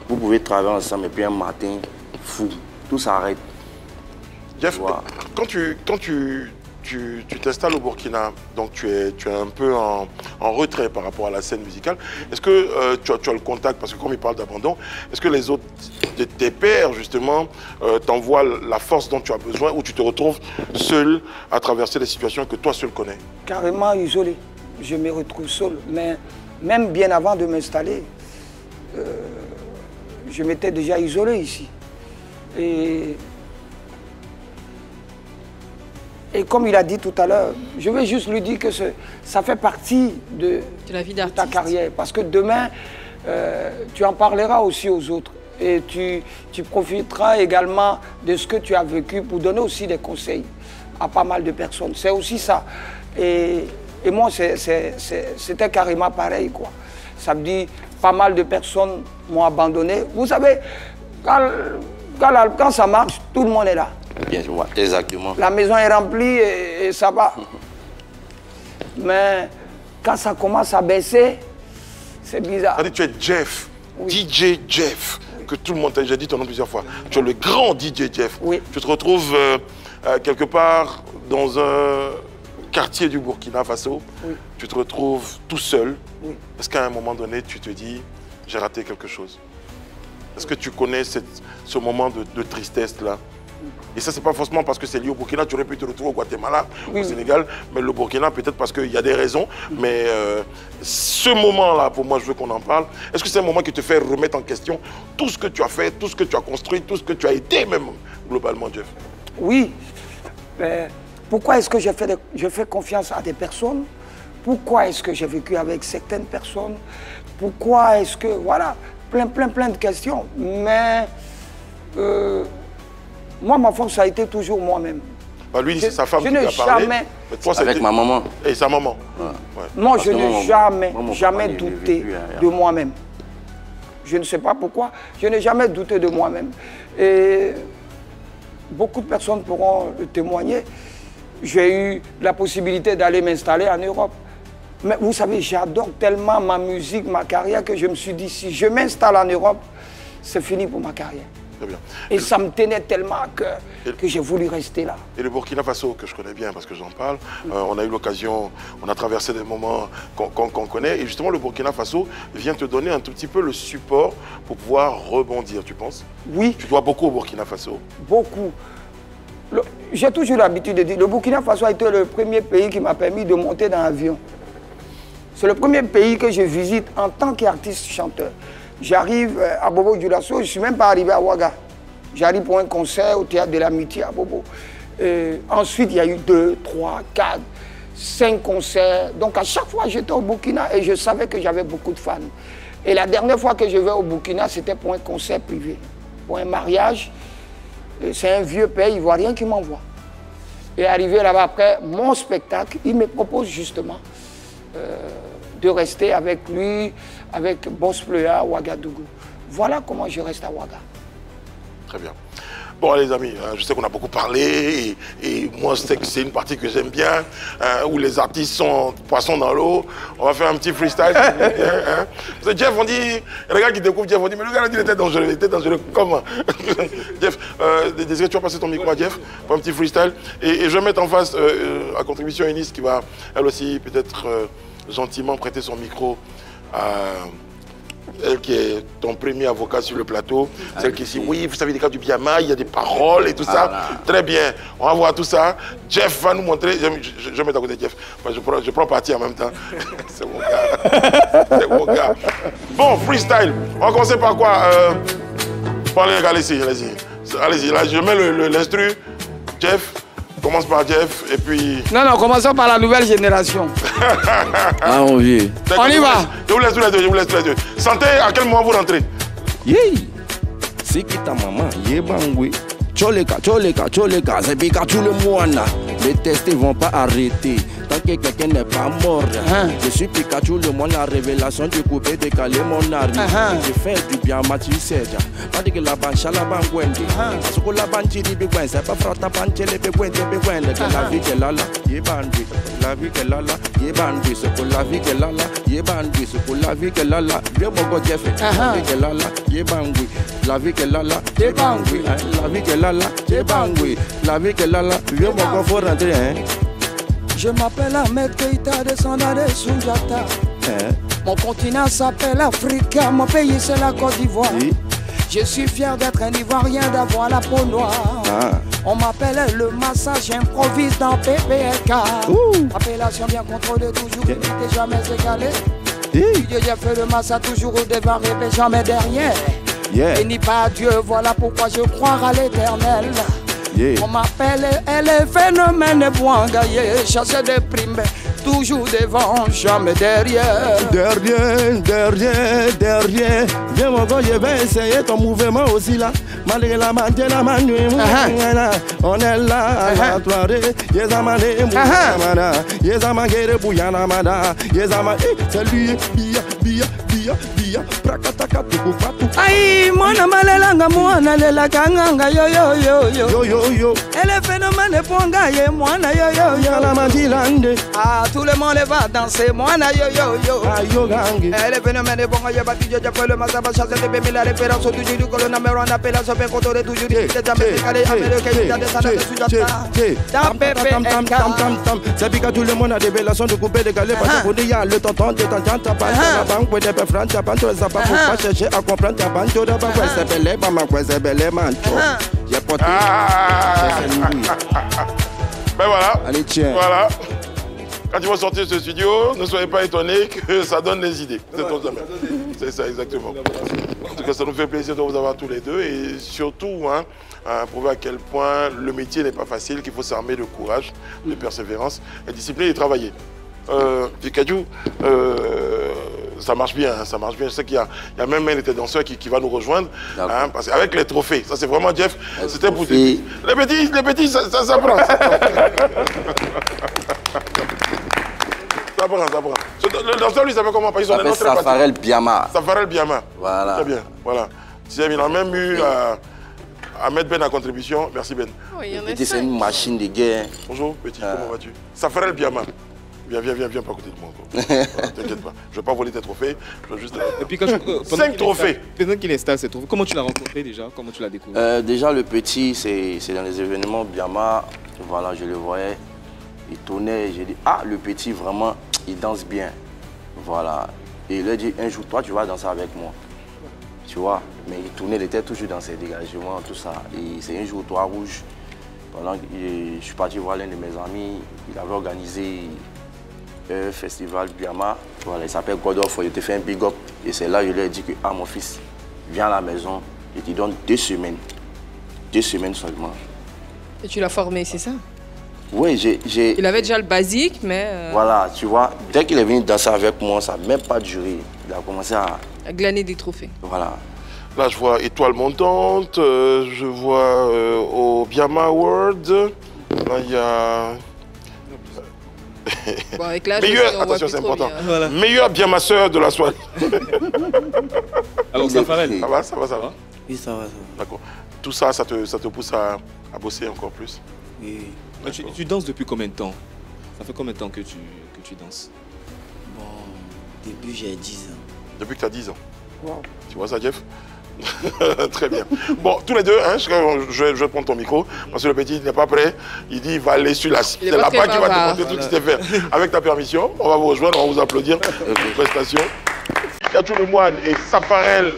Vous pouvez travailler ensemble et puis un matin, fou, tout s'arrête. Jeff, quand tu t'installes au Burkina, donc tu es un peu en retrait par rapport à la scène musicale. Est-ce que tu as le contact, parce que comme il parle d'abandon, est-ce que les autres, tes pairs justement, t'envoient la force dont tu as besoin ou tu te retrouves seul à traverser les situations que toi seul connais? Carrément isolé. Je me retrouve seul. Mais même bien avant de m'installer, je m'étais déjà isolé ici. Et comme il a dit tout à l'heure, je vais juste lui dire que ça fait partie de la vie de ta d'artiste. carrière. Parce que demain, tu en parleras aussi aux autres. Et tu profiteras également de ce que tu as vécu pour donner aussi des conseils à pas mal de personnes. C'est aussi ça. Et moi, c'était carrément pareil, quoi. Ça me dit, pas mal de personnes m'ont abandonné. Vous savez, quand ça marche, tout le monde est là. Bien, je vois, exactement. La maison est remplie et ça va. Mais quand ça commence à baisser, c'est bizarre. Tu es Jeff, oui. DJ Jeff, que tout le monde, j'ai dit ton nom plusieurs fois. Tu es le grand DJ Jeff. Oui. Tu te retrouves quelque part dans un quartier du Burkina Faso. Oui. Tu te retrouves tout seul. Oui. Est-ce qu'à un moment donné, tu te dis, j'ai raté quelque chose? Est-ce que tu connais ce moment de tristesse-là? Et ça, c'est pas forcément parce que c'est lié au Burkina, tu aurais pu te retrouver au Guatemala, au Sénégal, mais le Burkina, peut-être parce qu'il y a des raisons. Mais ce moment-là, pour moi, je veux qu'on en parle. Est-ce que c'est un moment qui te fait remettre en question tout ce que tu as fait, tout ce que tu as construit, tout ce que tu as été, même globalement, Jeff? Oui. Mais pourquoi est-ce que je fais confiance à des personnes? Pourquoi est-ce que j'ai vécu avec certaines personnes? Pourquoi est-ce que... Voilà, plein de questions. Mais... moi, ma force a été toujours moi-même. Bah lui, c'est sa femme qui lui a parlé. Avec ma maman. Et sa maman. Ouais. Ouais. Moi, je n'ai jamais douté de moi-même. Je ne sais pas pourquoi. Je n'ai jamais douté de moi-même. Et beaucoup de personnes pourront le témoigner. J'ai eu la possibilité d'aller m'installer en Europe. Mais vous savez, j'adore tellement ma musique, ma carrière, que je me suis dit, si je m'installe en Europe, c'est fini pour ma carrière. Très bien. Et ça me tenait tellement à cœur que j'ai voulu rester là. Et le Burkina Faso, que je connais bien parce que j'en parle, on a eu l'occasion, on a traversé des moments qu'on connaît. Et justement, le Burkina Faso vient te donner un tout petit peu le support pour pouvoir rebondir, tu penses? Oui. Tu dois beaucoup au Burkina Faso. Beaucoup. J'ai toujours l'habitude de dire, le Burkina Faso a été le premier pays qui m'a permis de monter dans l'avion. C'est le premier pays que je visite en tant qu'artiste chanteur. J'arrive à Bobo Dioulasso, je ne suis même pas arrivé à Ouaga. J'arrive pour un concert au Théâtre de l'Amitié à Bobo. Et ensuite, il y a eu 2, 3, 4, 5 concerts. Donc à chaque fois, j'étais au Burkina et je savais que j'avais beaucoup de fans. Et la dernière fois que je vais au Burkina, c'était pour un concert privé, pour un mariage. C'est un vieux pays ivoirien qui m'envoie. Et arrivé là-bas après mon spectacle, il me propose justement de rester avec lui, avec Boss Plea, Ouagadougou. Voilà comment je reste à Ouaga. Très bien. Bon, les amis, je sais qu'on a beaucoup parlé et moi, je sais que c'est une partie que j'aime bien, où les artistes sont poissons dans l'eau. On va faire un petit freestyle. Parce que Jeff, on dit, les gars qui découvrent Jeff, on dit, mais le gars, il était dangereux comment? Jeff, Désiré, tu vas passer ton micro à Jeff pour un petit freestyle. Et je vais mettre en face la contribution Eunice qui va, elle aussi, peut-être gentiment prêter son micro à... Elle qui est ton premier avocat sur le plateau, celle qui dit oui, vous savez, des cas du Biama, il y a des paroles et tout ça. Très bien, on va voir tout ça. Jeff va nous montrer. Je vais mettre à côté de Jeff. Je prends parti en même temps. C'est mon gars. C'est mon gars. Bon, freestyle. On va commencer par quoi? Parlez, allez-y. Allez-y, là, je mets l'instru. Jeff. Commence par Jeff et puis... Non, commençons par la nouvelle génération. Ah, on vit. On y va. Je vous laisse tous les deux, Sentez à quel moment vous rentrez. Yey. C'est qui ta maman? Yebangui. Choleka, c'est Pikachu le moine. Les tests ne vont pas arrêter tant que quelqu'un n'est pas mort. Je suis Pikachu le moine, la révélation du coupé décalé mon arme. Je fais du bien, tu sais. Pas de que la banche à la banque. Parce que la banque dit bigouin, c'est pas frata banche les bigouin, la vie qu'elle a là, yebandui. La vie qu'elle a là, yebandui. C'est pour la vie qu'elle a là, yebandui. C'est pour la vie qu'elle a là. Bien mon gars Jeff, la vie qu'elle a là, yebandui. La vie qu'elle a là, yebandui. La vie qu'elle a là, yebandui. La vie qu'elle a là, bien mon gars faut rentrer. Je m'appelle Ahmed Keïta, descendant de Soundiata. Mon continent s'appelle Afrique, mon pays c'est la Côte d'Ivoire. Je suis fier d'être un Ivoirien, d'avoir la peau noire. On m'appelle le Massa, j'improvise dans PPLK. Appellation bien contrôlée, toujours unité, jamais égalée. Dieu, j'ai fait le Massa, toujours au devant, rêver jamais derrière. Et ni pas Dieu, voilà pourquoi je crois à l'éternel. On m'appelle, elle est phénomène Bouangaye, chasseur de primes, toujours devant, jamais derrière. Derrière. Viens mon gars, je vais essayer ton mouvement aussi là. Malgré la main, la manuée, on est là à la soirée. Yezamane, Mouamana, Yezama Gere Bouyana Mada, Yezama, c'est lui, Bia, Prakataka, Tukupatu. Aïe, mon amalelanga, moi, nalela kanganga, yo. Elle est phénomène Bouangaye, moi, yo. La Madilande. Ah, tout le monde va danser, moi, yo. Ayo gangi. Elle est phénomène Bouangaye, bâti, j'ai fait le Massa, chasser des bémis, la référence au toujours du colonel, on appelle la sope, contrôler toujours des Américains, il y a des salades de Soujata. C'est piqué tout le monde a des révélations de couper des galets, parce qu'on y a le tonton de tantan, t'as pas la banque, ouais, des frères, t'as pas de ça, pas pour pas chercher à comprendre ta banque, t'as pas quoi, c'est belé, pas ma quoi, c'est belé, mancho. J'ai porté. Ben voilà. Allez, tiens. Voilà. Quand ils vont sortir de ce studio, ne soyez pas étonnés que ça donne des idées. C'est ça, exactement. En tout cas, ça nous fait plaisir de vous avoir tous les deux et surtout, prouver à quel point le métier n'est pas facile, qu'il faut s'armer de courage, de persévérance et discipline et travailler. Pikachu, ça marche bien, ça marche bien. Je sais qu'il y a même un des danseurs qui va nous rejoindre, parce qu'avec les trophées, ça c'est vraiment Jeff, c'était pour les petits, ça prend. Ça prend. Le danseur, lui, ça fait comment? Ils ont des noms très Safarel Biama. Safarel Biama. Voilà. Très bien, voilà. Il a même eu Ahmed Ben à contribution. Merci Ben. Oui, C'est une machine de guerre. Bonjour, petit, comment vas-tu? Safarel Biama. Viens pas à côté de moi. Voilà, t'inquiète pas. Je ne vais pas voler tes trophées. Je vais juste... Et puis 5 trophées. Pendant qu'il installe ces trophées, comment tu l'as rencontré déjà? Comment tu l'as découvert? Déjà, le petit, c'est dans les événements Biama. Voilà, je le voyais. Il tournait. J'ai dit, ah, le petit, vraiment, il danse bien. Voilà. Et il lui a dit, un jour, toi, tu vas danser avec moi. Tu vois. Mais il tournait, il était toujours dans ses dégagements, tout ça. Et c'est un jour, Toit Rouge. Pendant que je suis parti voir l'un de mes amis, il avait organisé un festival Biama. Voilà, il s'appelle God of War. Il te fait un big up. Et c'est là que je lui ai dit que, ah, mon fils, viens à la maison. Je te donne 2 semaines. 2 semaines seulement. Et tu l'as formé, c'est ça? Oui, j'ai... Il avait déjà le basique, mais... Voilà, tu vois, dès qu'il est venu danser avec moi, ça n'a même pas duré. Il a commencé à glaner des trophées. Voilà. Là, je vois Étoile Montante, je vois au Biama Award. Là, il y a... Bon, avec l'âge, attention, c'est important. Voilà. Meilleur Biamasseur de la soirée. Alors, ça va? Ça va. Oui, ça va. D'accord. Tout ça, ça te pousse à bosser encore plus? Oui. Tu danses depuis combien de temps? Ça fait combien de temps que tu danses? Bon, depuis j'ai 10 ans. Depuis que tu as 10 ans. Wow. Tu vois ça, Jeff? Très bien. Bon, tous les deux, hein, je vais prendre ton micro, parce que le petit n'est pas prêt. Il dit il va aller sur la... C'est là-bas qu'il va te montrer tout ce qu'il sait faire. Avec ta permission, on va vous rejoindre, on va vous applaudir. Prestation. Kachou le Moine et Safarel.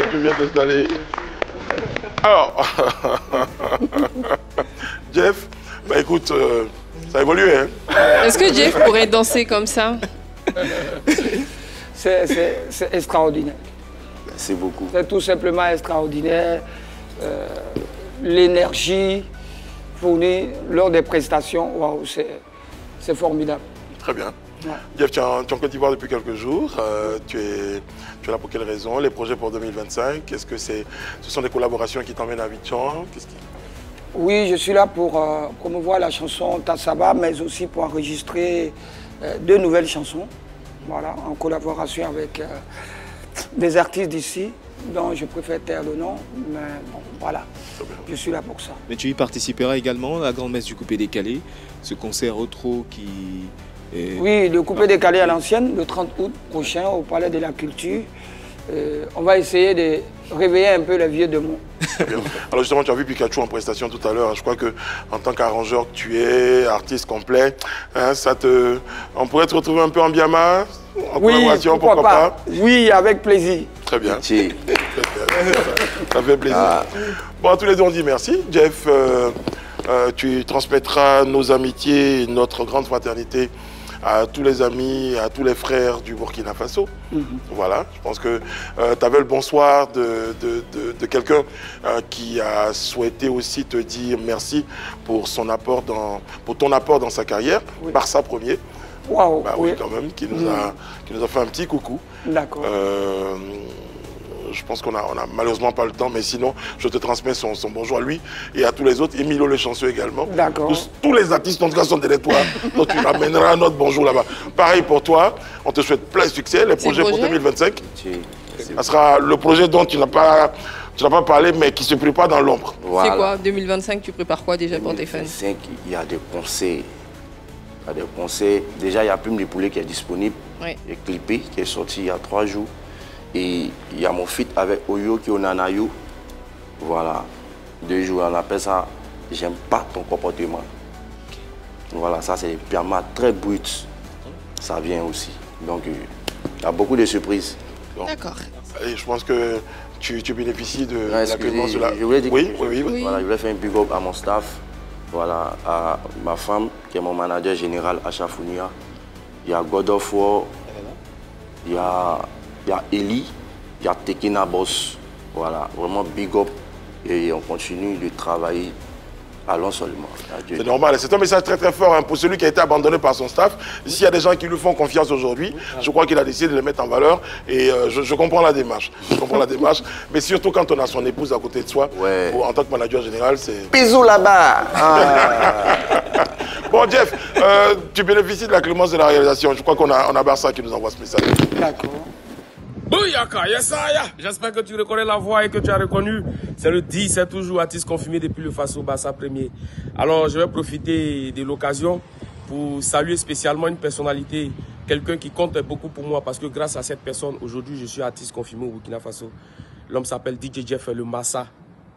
Tu viens d'installer. Alors, Jeff, bah écoute, ça a évolué. Hein. Est-ce que Jeff pourrait danser comme ça? C'est extraordinaire. C'est beaucoup. C'est tout simplement extraordinaire. L'énergie fournie lors des prestations, waouh, c'est formidable. Très bien. Ouais. Jeff, tu es en Côte d'Ivoire depuis quelques jours. Tu es là pour quelles raisons? Les projets pour 2025, est-ce que ce sont des collaborations qui t'emmènent à Abidjan? Oui, je suis là pour promouvoir la chanson Tassaba, mais aussi pour enregistrer 2 nouvelles chansons, voilà, en collaboration avec des artistes d'ici, dont je préfère taire le nom, mais bon, voilà, je suis là pour ça. Mais tu y participeras également à la Grande Messe du Coupé Décalé, ce concert retro qui... Oui, le Coupé Décalé à l'ancienne, le 30 août prochain, au Palais de la Culture. On va essayer de réveiller un peu les vieux démons. Alors justement, tu as vu Pikachu en prestation tout à l'heure. Je crois qu'en tant qu'arrangeur, tu es artiste complet. Hein, on pourrait te retrouver un peu en Biama, en collaboration, pourquoi pas. Oui, avec plaisir. Très bien. Ça fait plaisir. Bon, à tous les deux, on dit merci. Jeff, tu transmettras nos amitiés et notre grande fraternité à tous les amis, à tous les frères du Burkina Faso. Voilà, je pense que tu avais le bonsoir de quelqu'un qui a souhaité aussi te dire merci pour ton apport dans sa carrière, par sa première. Waouh, oui, quand même, qui nous a fait un petit coucou. D'accord. Je pense qu'on a malheureusement pas le temps, mais sinon, je te transmets son bonjour à lui et à tous les autres. Emilio Le Chanceux également. D'accord. Tous les artistes, en tout cas, sont derrière toi. Donc, tu ramèneras notre bonjour là-bas. Pareil pour toi. On te souhaite plein de succès. Les projets pour 2025. Ça sera le projet dont tu n'as pas parlé, mais qui se prépare dans l'ombre. Voilà. C'est quoi 2025, tu prépares quoi déjà pour tes fans? 2025, il y a des concerts. Il y a des concerts. Déjà, il y a Plume de Poulet qui est disponible. Oui. Et clippé, qui est sorti il y a 3 jours. Et il y a mon feat avec Oyo qui est au Nanayo. Voilà. 2 jours, on appelle ça « J'aime pas ton comportement ». Voilà, ça c'est des pyjamas très bruts. Ça vient aussi. Donc, il y a beaucoup de surprises. D'accord. Et je pense que tu bénéficies de la clémence de la... Je voulais dire oui. Voilà, je voulais faire un big up à mon staff. Voilà, à ma femme qui est mon manager général à Chafounia. Il y a God of War. Il y a Eli, il y a Tekina Boss. Voilà, vraiment big up. Et on continue de travailler. Allons seulement. C'est normal. C'est un message très très fort hein, pour celui qui a été abandonné par son staff. S'il y a des gens qui lui font confiance aujourd'hui, je crois qu'il a décidé de les mettre en valeur. Et je comprends la démarche. Je comprends la démarche. Mais surtout quand on a son épouse à côté de soi, en tant que manager général, c'est... Bisous là-bas. Bon, Jeff, tu bénéficies de la clémence de la réalisation. Je crois qu'on a Barça qui nous envoie ce message. D'accord. Bouyaka, Yesaya. J'espère que tu reconnais la voix et que tu as reconnu. C'est le 10, c'est toujours artiste confirmé depuis le Faso Bassa Premier. Alors, je vais profiter de l'occasion pour saluer spécialement une personnalité, quelqu'un qui compte beaucoup pour moi parce que grâce à cette personne, aujourd'hui, je suis artiste confirmé au Burkina Faso. L'homme s'appelle DJ Jeff le Massa.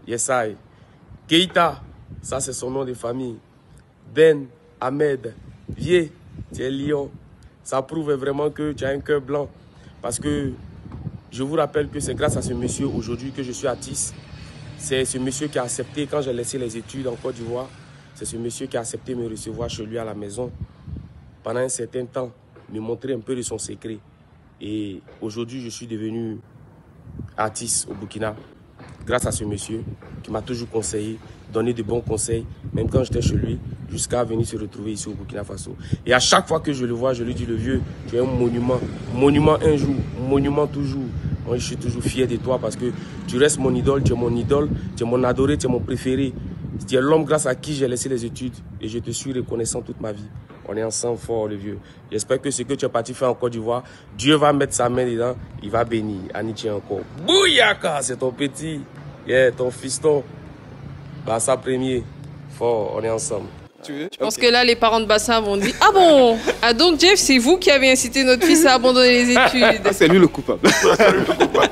Yesaya. Keita, ça c'est son nom de famille. Ben, Ahmed, Vieux, tu es lion. Ça prouve vraiment que tu as un cœur blanc parce que je vous rappelle que c'est grâce à ce monsieur aujourd'hui que je suis artiste. C'est ce monsieur qui a accepté, quand j'ai laissé les études en Côte d'Ivoire, c'est ce monsieur qui a accepté de me recevoir chez lui à la maison pendant un certain temps, me montrer un peu de son secret. Et aujourd'hui, je suis devenu artiste au Burkina grâce à ce monsieur qui m'a toujours conseillé, donné de bons conseils, même quand j'étais chez lui, jusqu'à venir se retrouver ici au Burkina Faso. Et à chaque fois que je le vois, je lui dis, le vieux, tu es un monument. Monument un jour, monument toujours. Moi, je suis toujours fier de toi parce que tu restes mon idole, tu es mon adoré, tu es mon préféré. Tu es l'homme grâce à qui j'ai laissé les études et je te suis reconnaissant toute ma vie. On est ensemble fort, le vieux. J'espère que ce que tu es parti faire en Côte d'Ivoire, Dieu va mettre sa main dedans, il va bénir. Anitien encore. Bouyaka, c'est ton petit, ton fiston. Bassa Premier, fort, on est ensemble. Je pense que là, les parents de Bassa vont dire « Ah bon? Ah donc Jeff, c'est vous qui avez incité notre fils à abandonner les études ?» C'est lui le coupable. C'est lui le coupable.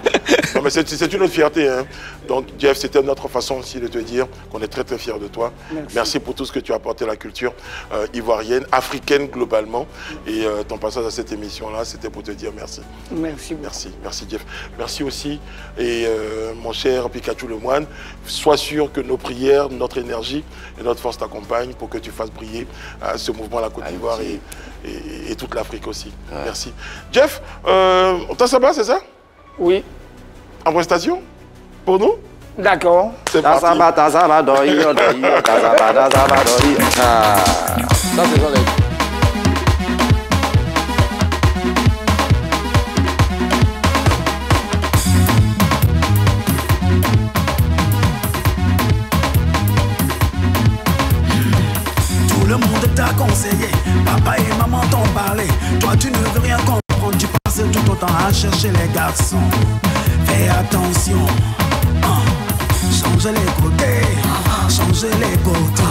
Non, mais c'est une autre fierté. Hein. Donc Jeff, c'était notre façon aussi de te dire qu'on est très très fiers de toi. Merci pour tout ce que tu as apporté à la culture ivoirienne, africaine globalement. Et ton passage à cette émission-là, c'était pour te dire merci. Merci beaucoup. Merci Jeff. Merci aussi. Et mon cher Pikachu le Moine, sois sûr que nos prières, notre énergie et notre force t'accompagnent pour que tu fasses briller ce mouvement à la Côte d'Ivoire et toute l'Afrique aussi. Merci. Jeff, Tassaba, c'est ça? Oui. En prestation? Pour nous? D'accord. C'est parti. Tassaba, ça, c'est dans les... conseillé, papa et maman t'ont parlé. Toi tu ne veux rien comprendre, tu passes tout autant à chercher les garçons. Fais attention, change les côtés, change les côtés,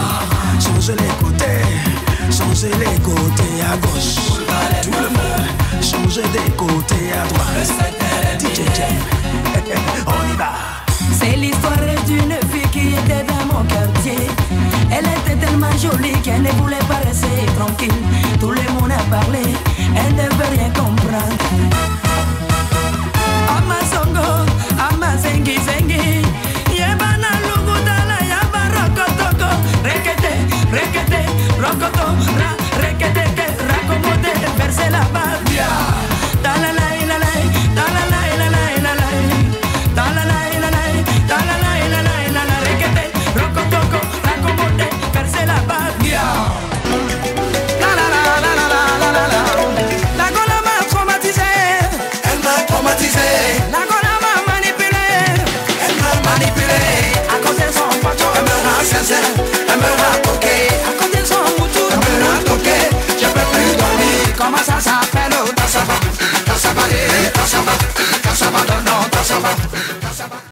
change les côtés, change les côtés à gauche. Tout le monde, change des côtés à droite. DJ Jeff, on y va. C'est l'histoire d'une fille qui était dans mon quartier. Elle était tellement jolie qu'elle ne voulait pas rester tranquille. Tout le monde a parlé, elle ne veut rien comprendre. Ama songo, ama zengi zengi,